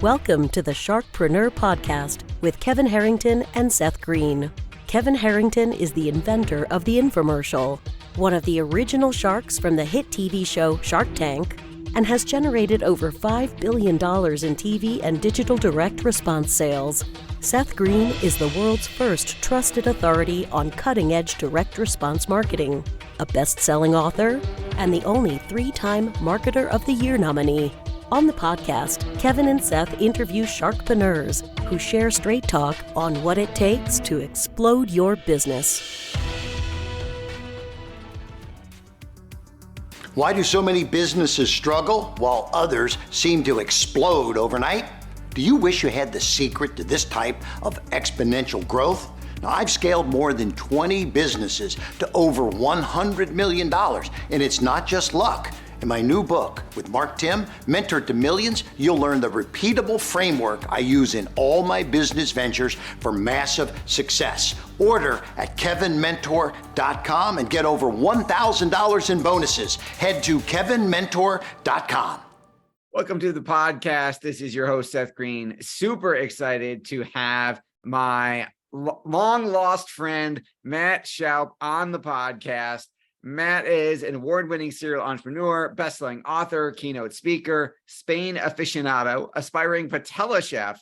Welcome to the Sharkpreneur podcast with Kevin Harrington and Seth Greene. Kevin Harrington is the inventor of the infomercial, one of the original sharks from the hit TV show Shark Tank, and has generated over $5 billion in TV and digital direct response sales. Seth Greene is the world's first trusted authority on cutting-edge direct response marketing, a best-selling author, and the only 3-time Marketer of the Year nominee. On the podcast, Kevin and Seth interview sharkpreneurs who share straight talk on what it takes to explode your business. Why do so many businesses struggle while others seem to explode overnight? Do you wish you had the secret to this type of exponential growth? Now, I've scaled more than 20 businesses to over $100 million, and it's not just luck. In my new book with Mark Tim, Mentor to Millions, you'll learn the repeatable framework I use in all my business ventures for massive success. Order at kevinmentor.com and get over $1,000 in bonuses. Head to kevinmentor.com. Welcome to the podcast. This is your host, Seth Greene. Super excited to have my long lost friend, Matt Shoup, on the podcast. Matt is an award-winning serial entrepreneur, best-selling author, keynote speaker, Spain aficionado, aspiring patella chef,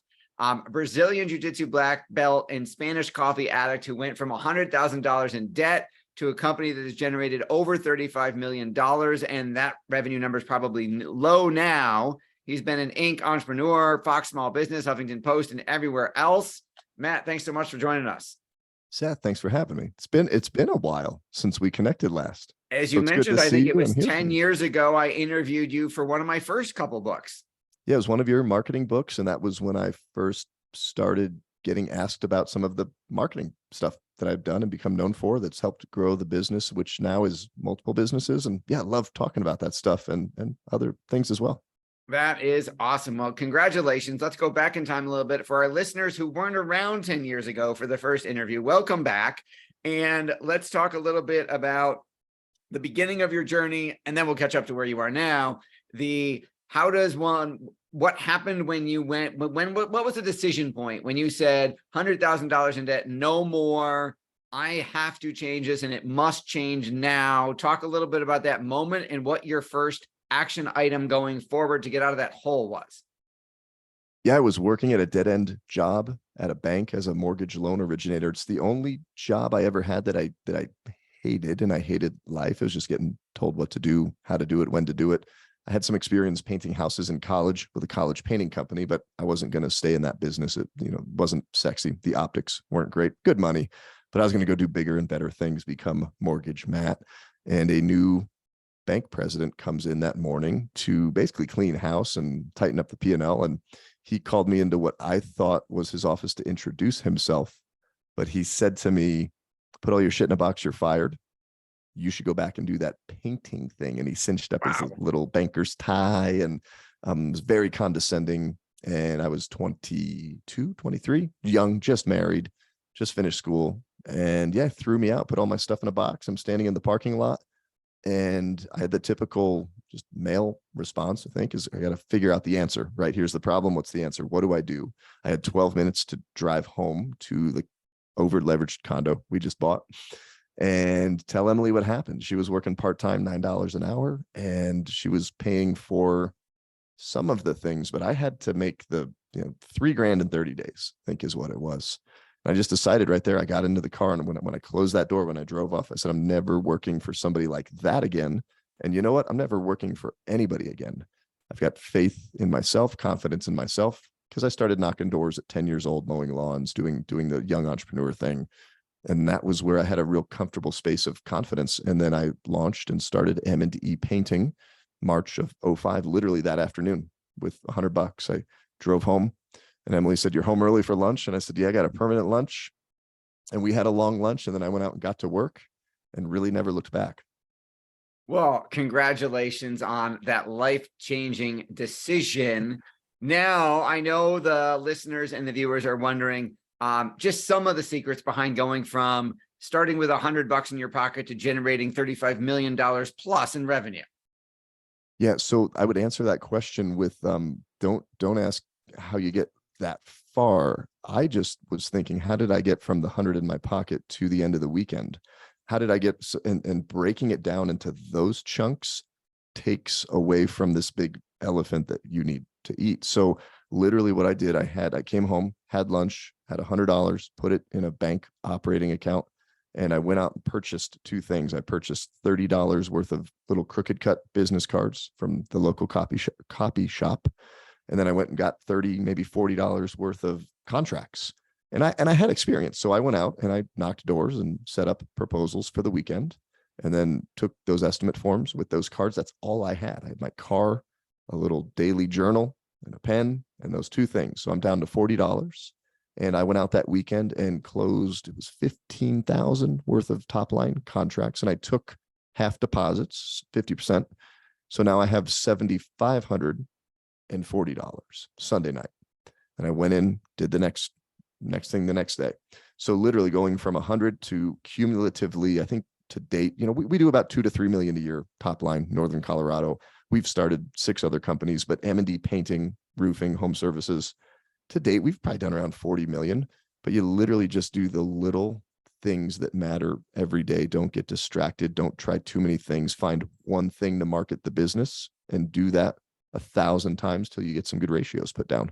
Brazilian Jiu Jitsu black belt, and Spanish coffee addict who went from $100,000 in debt to a company that has generated over $35 million. And that revenue number is probably low now. He's been an Inc. entrepreneur, Fox Small Business, Huffington Post, and everywhere else. Matt, thanks so much for joining us. Seth, thanks for having me. It's been a while since we connected last. As you mentioned, I think it was 10 years ago, I interviewed you for one of my first couple books. Yeah, it was one of your marketing books. And that was when I first started getting asked about some of the marketing stuff that I've done and become known for that's helped grow the business, which now is multiple businesses. And yeah, I love talking about that stuff and other things as well. That is awesome. Well, congratulations. Let's go back in time a little bit for our listeners who weren't around 10 years ago for the first interview. Welcome back. And let's talk a little bit about the beginning of your journey, and then we'll catch up to where you are now. What happened when you went, what was the decision point when you said $100,000 in debt, no more, I have to change this and it must change now? Talk a little bit about that moment and what your first action item going forward to get out of that hole was. Yeah, I was working at a dead-end job at a bank as a mortgage loan originator. It's the only job I ever had that I hated, and I hated life. I was just getting told what to do, how to do it, when to do it. I had some experience painting houses in college with a college painting company, but I wasn't going to stay in that business. It wasn't sexy. The optics weren't great. Good money, but I was going to go do bigger and better things, become Mortgage Matt. And a new bank president comes in that morning to basically clean house and tighten up the P&L. And he called me into what I thought was his office to introduce himself. But he said to me, put all your shit in a box, you're fired. You should go back and do that painting thing. And he cinched up his little banker's tie and was very condescending. And I was 22, 23, young, just married, just finished school. And yeah, threw me out, put all my stuff in a box. I'm standing in the parking lot. And I had the typical just male response, I think, is I got to figure out the answer, right? Here's the problem. What's the answer? What do I do? I had 12 minutes to drive home to the over-leveraged condo we just bought and tell Emily what happened. She was working part-time, $9 an hour, and she was paying for some of the things, but I had to make the $3,000 in 30 days, I think is what it was. I just decided right there, I got into the car, and when I closed that door, when I drove off, I said, I'm never working for somebody like that again. And you know what? I'm never working for anybody again. I've got faith in myself, confidence in myself, because I started knocking doors at 10 years old, mowing lawns, doing the young entrepreneur thing. And that was where I had a real comfortable space of confidence. And then I launched and started M&E Painting, March of 2005, literally that afternoon with $100. I drove home. And Emily said, you're home early for lunch? And I said, yeah, I got a permanent lunch. And we had a long lunch. And then I went out and got to work and really never looked back. Well, congratulations on that life-changing decision. Now, I know the listeners and the viewers are wondering just some of the secrets behind going from starting with $100 in your pocket to generating $35 million plus in revenue. Yeah. So I would answer that question with don't ask how you get that far. I just was thinking, how did I get from the 100 in my pocket to the end of the weekend? How did I get, and breaking it down into those chunks takes away from this big elephant that you need to eat. So literally what I did, I came home, had lunch, had $100, put it in a bank operating account, and I went out and purchased two things. I purchased $30 worth of little crooked cut business cards from the local copy shop. And then I went and got $30, maybe $40 worth of contracts. And I had experience. So I went out and I knocked doors and set up proposals for the weekend, and then took those estimate forms with those cards. That's all I had. I had my car, a little daily journal, and a pen, and those two things. So I'm down to $40. And I went out that weekend and closed, it was 15,000 worth of top line contracts. And I took half deposits, 50%. So now I have $7,540 Sunday night. And I went in, did the next thing the next day. So literally going from 100 to cumulatively, I think to date, we do about 2 to 3 million a year top line, Northern Colorado. We've started 6 other companies, but M&D painting, roofing, home services, to date, we've probably done around 40 million, but you literally just do the little things that matter every day. Don't get distracted. Don't try too many things. Find one thing to market the business and do that 1,000 times till you get some good ratios put down.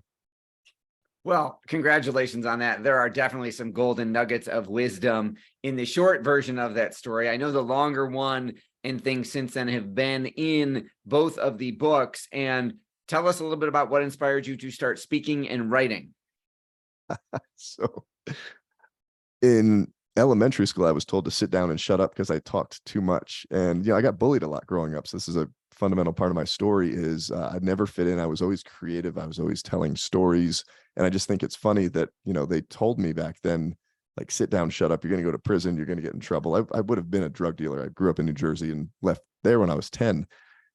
Well, congratulations on that. There are definitely some golden nuggets of wisdom in the short version of that story. I know the longer one and things since then have been in both of the books. And tell us a little bit about what inspired you to start speaking and writing. So in elementary school, I was told to sit down and shut up because I talked too much. And, I got bullied a lot growing up. So this is a fundamental part of my story is I'd never fit in. I was always creative. I was always telling stories. And I just think it's funny that, they told me back then, like, sit down, shut up. You're going to go to prison. You're going to get in trouble. I would have been a drug dealer. I grew up in New Jersey and left there when I was 10.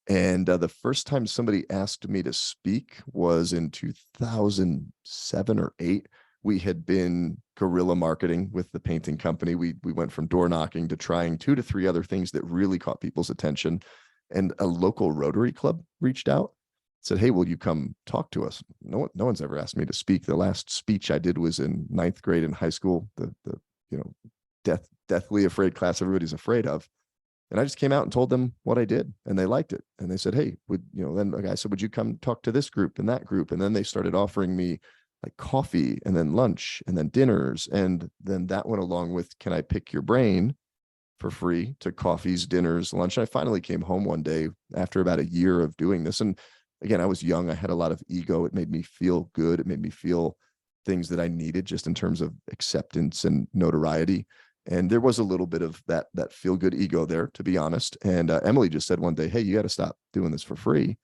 And the first time somebody asked me to speak was in 2007 or 8. We had been guerrilla marketing with the painting company. We went from door knocking to trying 2 to 3 other things that really caught people's attention. And a local Rotary Club reached out, said, "Hey, will you come talk to us?" No one's ever asked me to speak. The last speech I did was in 9th grade in high school, the deathly afraid class everybody's afraid of. And I just came out and told them what I did, and they liked it. And they said, "Hey, then a guy said, would you come talk to this group and that group?" And then they started offering me like coffee and then lunch and then dinners. And then that went along with, "Can I pick your brain for free?" to coffees, dinners, lunch. And I finally came home one day after about a year of doing this. And again, I was young. I had a lot of ego. It made me feel good. It made me feel things that I needed just in terms of acceptance and notoriety. And there was a little bit of that feel good ego there, to be honest. And Emily just said one day, "Hey, you got to stop doing this for free."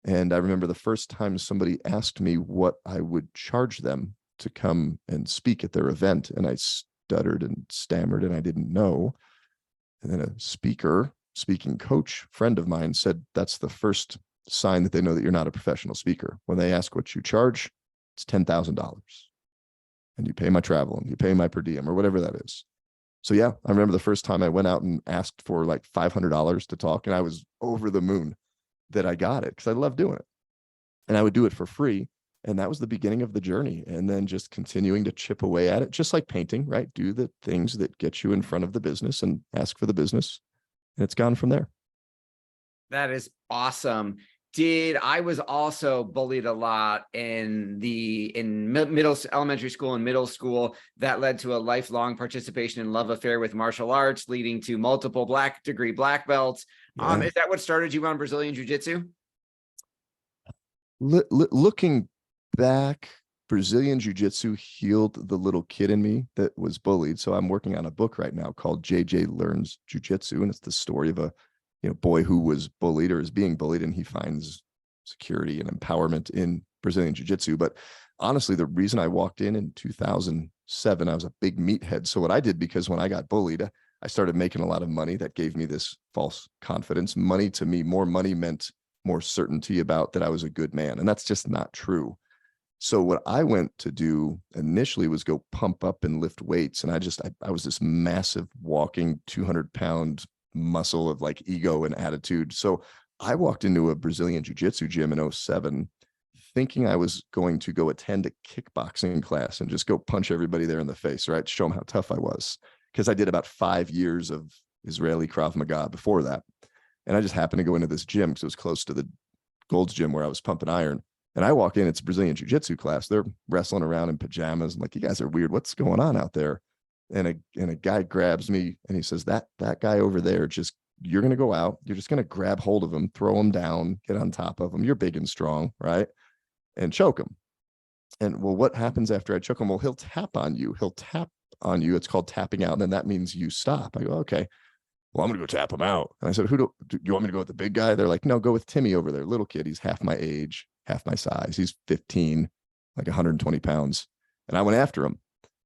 And I remember the first time somebody asked me what I would charge them to come and speak at their event. And I stuttered and stammered and I didn't know. And then a speaking coach friend of mine said, "That's the first sign that they know that you're not a professional speaker. When they ask what you charge, it's $10,000. And you pay my travel and you pay my per diem or whatever that is." So yeah, I remember the first time I went out and asked for like $500 to talk, and I was over the moon that I got it because I love doing it. And I would do it for free. And that was the beginning of the journey. And then just continuing to chip away at it, just like painting, right? Do the things that get you in front of the business and ask for the business. And it's gone from there. That is awesome. I was also bullied a lot in elementary school and middle school. That led to a lifelong participation in love affair with martial arts, leading to multiple black belts. Yeah. Is that what started you on Brazilian Jiu Jitsu? Looking back, Brazilian Jiu Jitsu healed the little kid in me that was bullied. So I'm working on a book right now called JJ Learns Jiu Jitsu, and it's the story of a boy who was bullied or is being bullied, and he finds security and empowerment in Brazilian Jiu Jitsu. But honestly, the reason I walked in 2007, I was a big meathead. So what I did, because when I got bullied, I started making a lot of money. That gave me this false confidence. Money to me, more money meant more certainty about that I was a good man. And that's just not true. So what I went to do initially was go pump up and lift weights. And I was this massive walking 200-pound muscle of like ego and attitude. So I walked into a Brazilian Jiu Jitsu gym in 2007 thinking I was going to go attend a kickboxing class and just go punch everybody there in the face, right? Show them how tough I was. Because I did about 5 years of Israeli Krav Maga before that. And I just happened to go into this gym because it was close to the Gold's Gym where I was pumping iron. And I walk in, it's a Brazilian Jiu Jitsu class. They're wrestling around in pajamas. I'm like, you guys are weird. What's going on out there? And a guy grabs me and he says, that guy over there, you're going to go out. You're just going to grab hold of him, throw him down, get on top of him. You're big and strong, right? And choke him. And well, what happens after I choke him? Well, he'll tap on you. It's called tapping out. And then that means you stop. I go, okay, well, I'm going to go tap him out. And I said, do you want me to go with the big guy? They're like, no, go with Timmy over there. Little kid. He's half my age, half my size. He's 15, like 120 pounds. And I went after him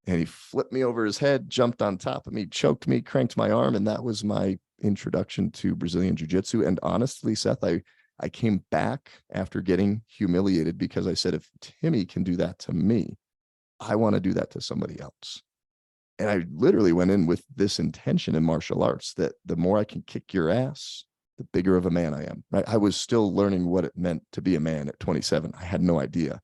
and he flipped me over his head, jumped on top of me, choked me, cranked my arm. And that was my introduction to Brazilian Jiu-Jitsu. And honestly, Seth, I came back after getting humiliated because I said, if Timmy can do that to me, I want to do that to somebody else. And I literally went in with this intention in martial arts that the more I can kick your ass, the bigger of a man I am, right? I was still learning what it meant to be a man at 27. I had no idea.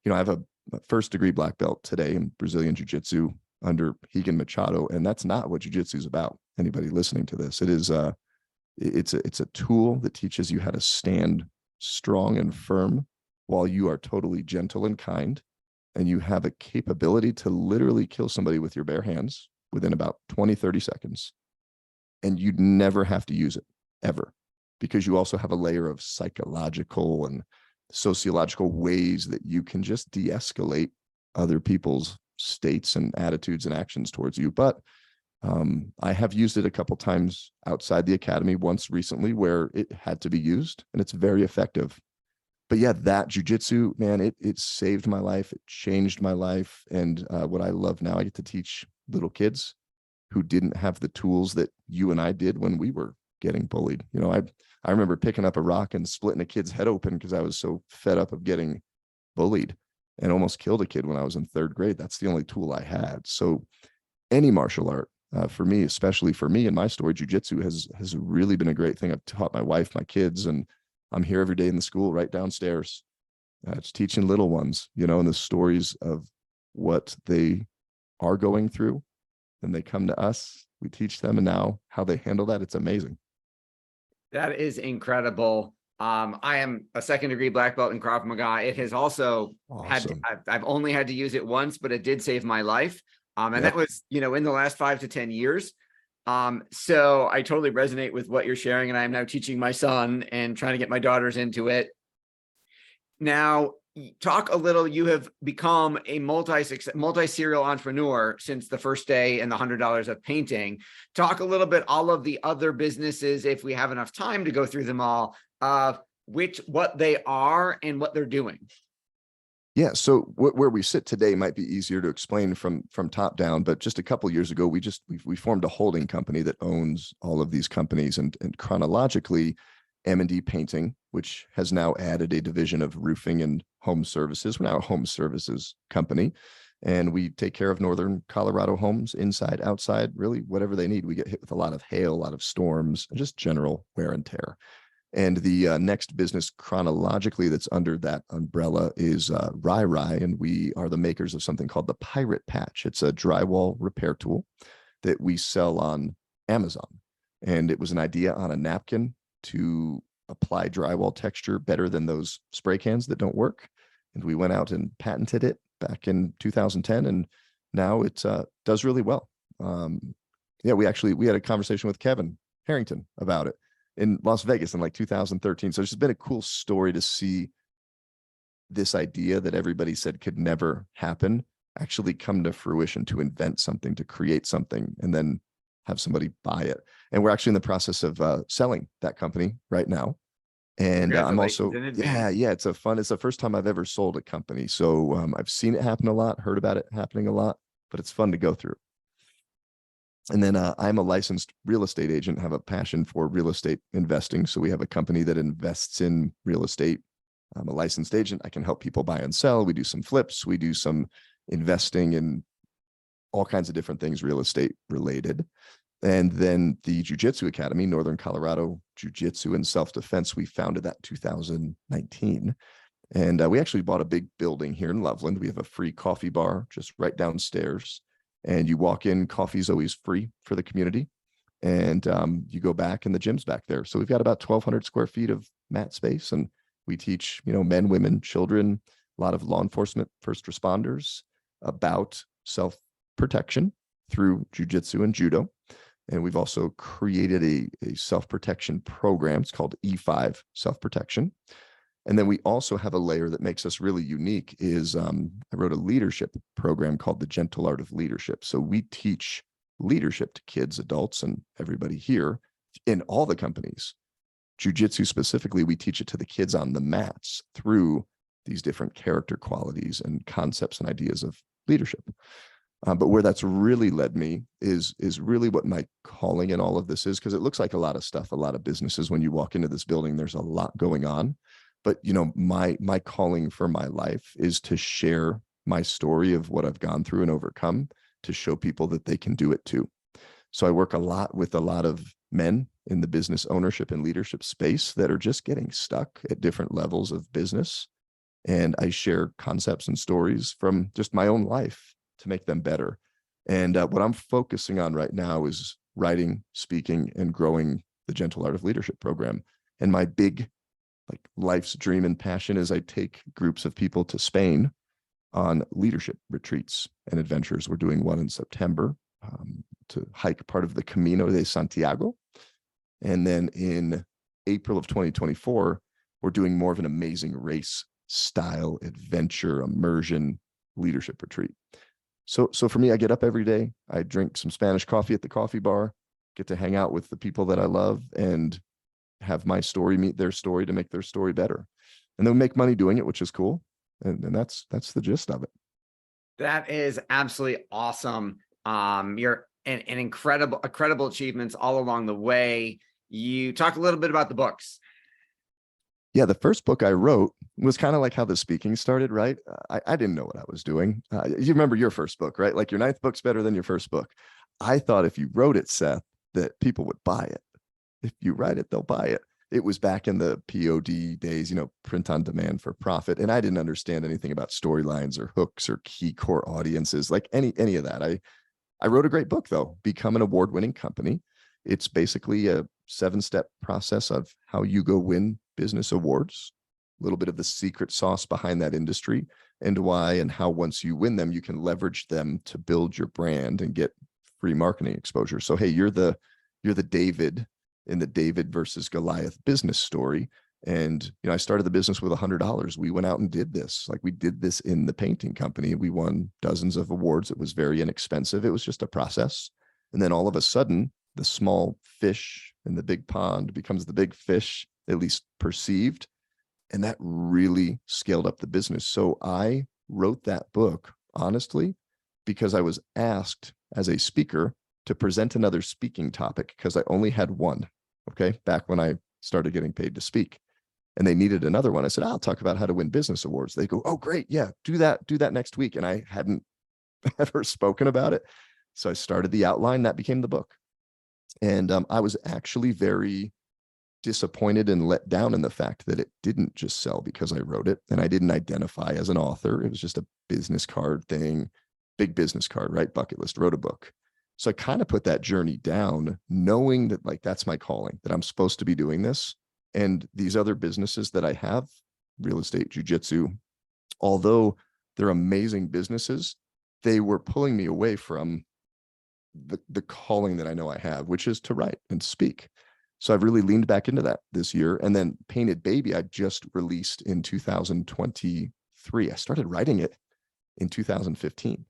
I have a first degree black belt today in Brazilian Jiu-Jitsu under Higan Machado. And that's not what Jiu-Jitsu is about. Anybody listening to this, it's a tool that teaches you how to stand strong and firm while you are totally gentle and kind. And you have a capability to literally kill somebody with your bare hands within about 20, 30 seconds. And you'd never have to use it ever, because you also have a layer of psychological and sociological ways that you can just de-escalate other people's states and attitudes and actions towards you. But I have used it a couple times outside the academy, once recently where it had to be used, and it's very effective. But yeah, that jiu-jitsu, man, it saved my life. It changed my life. And what I love now, I get to teach little kids who didn't have the tools that you and I did when we were getting bullied. I remember picking up a rock and splitting a kid's head open because I was so fed up of getting bullied, and almost killed a kid when I was in 3rd grade. That's the only tool I had. So any martial art, for me, especially for me in my story, jiu-jitsu has really been a great thing. I've taught my wife, my kids, and I'm here every day in the school right downstairs. It's teaching little ones, and the stories of what they are going through. Then they come to us, we teach them, and now how they handle that, it's amazing. That is incredible. I am a 2nd degree black belt in Krav Maga. It has also Awesome. I've only had to use it once, but it did save my life. And that was, in the last 5 to 10 years. So I totally resonate with what you're sharing, and I am now teaching my son and trying to get my daughters into it. Now, talk a little, you have become a multi-serial entrepreneur since the first day and the $100 of painting. Talk a little bit, all of the other businesses, if we have enough time to go through them all, what they are and what they're doing. Yeah. So where we sit today might be easier to explain from top down, but just a couple of years ago, we formed a holding company that owns all of these companies, and chronologically, M&D Painting, which has now added a division of roofing and home services. We're now a home services company, and we take care of Northern Colorado homes, inside, outside, really whatever they need. We get hit with a lot of hail, a lot of storms, and just general wear and tear. And the next business chronologically that's under that umbrella is Rai Rai, and we are the makers of something called the Pirate Patch. It's a drywall repair tool that we sell on Amazon. And it was an idea on a napkin to apply drywall texture better than those spray cans that don't work. And we went out and patented it back in 2010, and now it does really well. We had a conversation with Kevin Harrington about it in Las Vegas in like 2013. So it's just been a cool story to see this idea that everybody said could never happen actually come to fruition, to invent something, to create something, and then have somebody buy it. And we're actually in the process of selling that company right now. And I'm also, it's the first time I've ever sold a company. So I've seen it happen a lot, heard about it happening a lot, but it's fun to go through. And then I'm a licensed real estate agent, have a passion for real estate investing. So we have a company that invests in real estate. I'm a licensed agent. I can help people buy and sell. We do some flips. We do some investing in all kinds of different things, real estate related. And then the Jiu-Jitsu Academy, Northern Colorado Jiu-Jitsu and Self-Defense, we founded that in 2019. And we actually bought a big building here in Loveland. We have a free coffee bar just right downstairs. And you walk in, coffee's always free for the community. And you go back and the gym's back there. So we've got about 1,200 square feet of mat space. And we teach, men, women, children, a lot of law enforcement, first responders about self-protection through Jiu Jitsu and Judo. And we've also created a self-protection program. It's called E5 Self-Protection. And then we also have a layer that makes us really unique is I wrote a leadership program called The Gentle Art of Leadership. So we teach leadership to kids, adults, and everybody here in all the companies. Jiu-Jitsu specifically, we teach it to the kids on the mats through these different character qualities and concepts and ideas of leadership. But where that's really led me is really what my calling in all of this is, because it looks like a lot of stuff, a lot of businesses. When you walk into this building, there's a lot going on. But, my calling for my life is to share my story of what I've gone through and overcome to show people that they can do it too. So I work a lot with a lot of men in the business ownership and leadership space that are just getting stuck at different levels of business. And I share concepts and stories from just my own life to make them better. And what I'm focusing on right now is writing, speaking, and growing the Gentle Art of Leadership program. And my big life's dream and passion is I take groups of people to Spain on leadership retreats and adventures. We're doing one in September to hike part of the Camino de Santiago. And then in April of 2024, we're doing more of an amazing race style adventure immersion leadership retreat. So for me, I get up every day, I drink some Spanish coffee at the coffee bar, get to hang out with the people that I love and have my story meet their story to make their story better. And then we make money doing it, which is cool. And that's the gist of it. That is absolutely awesome. You're an incredible achievements all along the way. You talk a little bit about the books. Yeah, the first book I wrote was kind of like how the speaking started, right? I didn't know what I was doing. You remember your first book, right? Like your ninth book's better than your first book. I thought if you wrote it, Seth, that people would buy it. If you write it, they'll buy it. It was back in the POD days, print on demand for profit. And I didn't understand anything about storylines or hooks or key core audiences, like any of that. I wrote a great book though, Become an Award-Winning Company. It's basically a 7-step process of how you go win business awards, a little bit of the secret sauce behind that industry and why and how once you win them, you can leverage them to build your brand and get free marketing exposure. So, hey, you're the David in the David versus Goliath business story. And, I started the business with $100. We went out and did this. We did this in the painting company. We won dozens of awards. It was very inexpensive. It was just a process. And then all of a sudden, the small fish in the big pond becomes the big fish, at least perceived. And that really scaled up the business. So I wrote that book, honestly, because I was asked as a speaker to present another speaking topic because I only had one, okay, back when I started getting paid to speak. And they needed another one. I said, I'll talk about how to win business awards. They go, oh, great. Yeah, do that next week. And I hadn't ever spoken about it. So I started the outline. That became the book. And I was actually very disappointed and let down in the fact that it didn't just sell because I wrote it. And I didn't identify as an author. It was just a business card thing, big business card, right? Bucket list, wrote a book. So I kind of put that journey down, knowing that that's my calling, that I'm supposed to be doing this. And these other businesses that I have, real estate, jiu-jitsu, although they're amazing businesses, they were pulling me away from the calling that I know I have, which is to write and speak. So I've really leaned back into that this year. And then Painted Baby, I just released in 2023. I started writing it in 2015.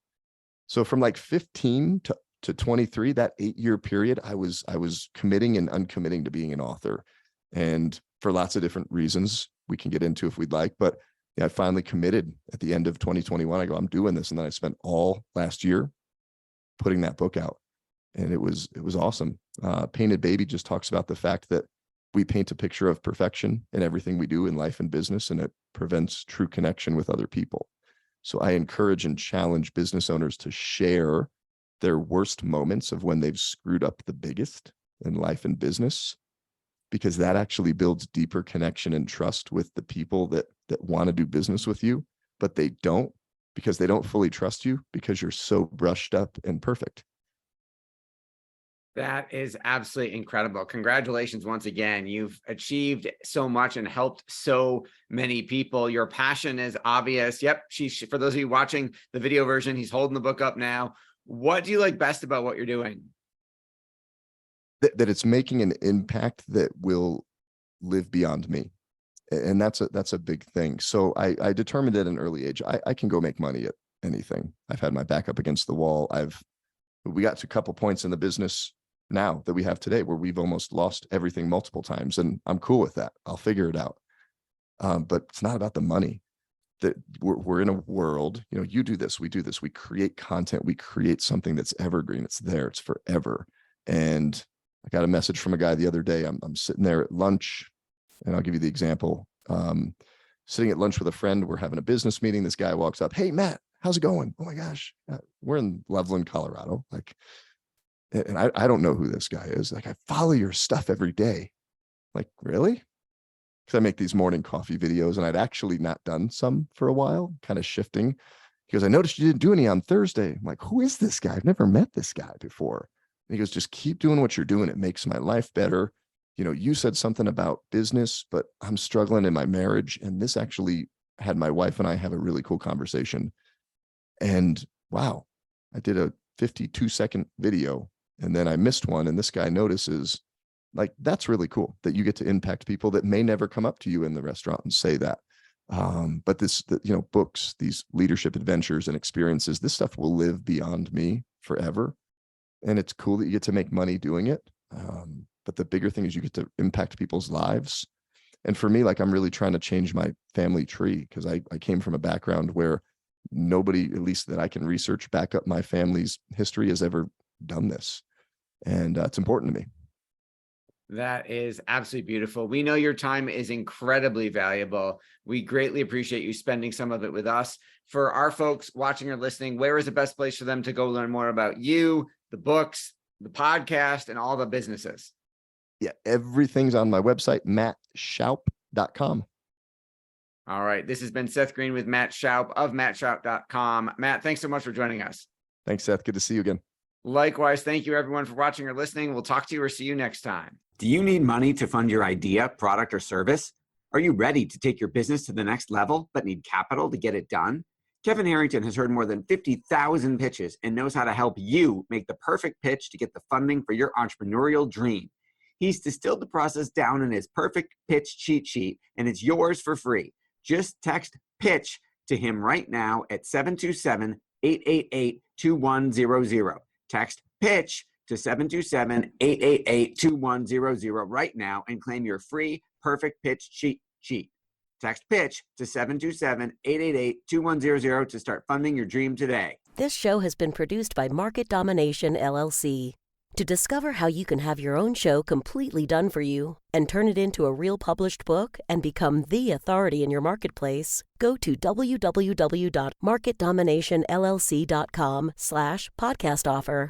So from 15 to 23, that 8-year period, I was committing and uncommitting to being an author. And for lots of different reasons we can get into if we'd like, but I finally committed at the end of 2021. I go, I'm doing this. And then I spent all last year putting that book out. And it was awesome. Painted Baby just talks about the fact that we paint a picture of perfection in everything we do in life and business, and it prevents true connection with other people. So I encourage and challenge business owners to share their worst moments of when they've screwed up the biggest in life and business, because that actually builds deeper connection and trust with the people that want to do business with you, but they don't, because they don't fully trust you because you're so brushed up and perfect. That is absolutely incredible. Congratulations once again. You've achieved so much and helped so many people. Your passion is obvious. Yep. For those of you watching the video version, he's holding the book up now. What do you like best about what you're doing? That it's making an impact that will live beyond me. And that's a big thing. So I determined at an early age, I can go make money at anything. I've had my back up against the wall. We got to a couple points in the business now that we have today where we've almost lost everything multiple times, and I'm cool with that. I'll figure it out. But it's not about the money. That we're in a world, you do this, we do this, we create content, we create something that's evergreen. It's there, it's forever. And I got a message from a guy the other day. I'm sitting there at lunch, and I'll give you the example. Sitting at lunch with a friend, we're having a business meeting. This guy walks up, "Hey, Matt, how's it going?" Oh my gosh, we're in Loveland, Colorado. And I don't know who this guy is. I follow your stuff every day. Really? Because I make these morning coffee videos, and I'd actually not done some for a while, kind of shifting. He goes, "I noticed you didn't do any on Thursday." I'm like, "Who is this guy? I've never met this guy before." And he goes, "Just keep doing what you're doing. It makes my life better. You said something about business, but I'm struggling in my marriage." And this actually had my wife and I have a really cool conversation. And wow, I did a 52-second video, and then I missed one. And this guy notices, that's really cool that you get to impact people that may never come up to you in the restaurant and say that. But books, these leadership adventures and experiences, this stuff will live beyond me forever. And it's cool that you get to make money doing it. But the bigger thing is you get to impact people's lives. And for me, I'm really trying to change my family tree, because I came from a background where nobody, at least that I can research back up my family's history, has ever done this. And it's important to me. That is absolutely beautiful. We know your time is incredibly valuable. We greatly appreciate you spending some of it with us. For our folks watching or listening, where is the best place for them to go learn more about you, the books, the podcast, and all the businesses? Yeah, everything's on my website, mattshoup.com. All right. This has been Seth Greene with Matt Shoup of mattshoup.com. Matt, thanks so much for joining us. Thanks, Seth. Good to see you again. Likewise. Thank you, everyone, for watching or listening. We'll talk to you or see you next time. Do you need money to fund your idea, product, or service? Are you ready to take your business to the next level but need capital to get it done? Kevin Harrington has heard more than 50,000 pitches and knows how to help you make the perfect pitch to get the funding for your entrepreneurial dream. He's distilled the process down in his perfect pitch cheat sheet, and it's yours for free. Just text PITCH to him right now at 727-888-2100. Text PITCH to 727-888-2100 right now and claim your free perfect pitch cheat sheet. Text PITCH to 727-888-2100 to start funding your dream today. This show has been produced by Market Domination, LLC. To discover how you can have your own show completely done for you and turn it into a real published book and become the authority in your marketplace, go to www.marketdominationllc.com/podcast offer.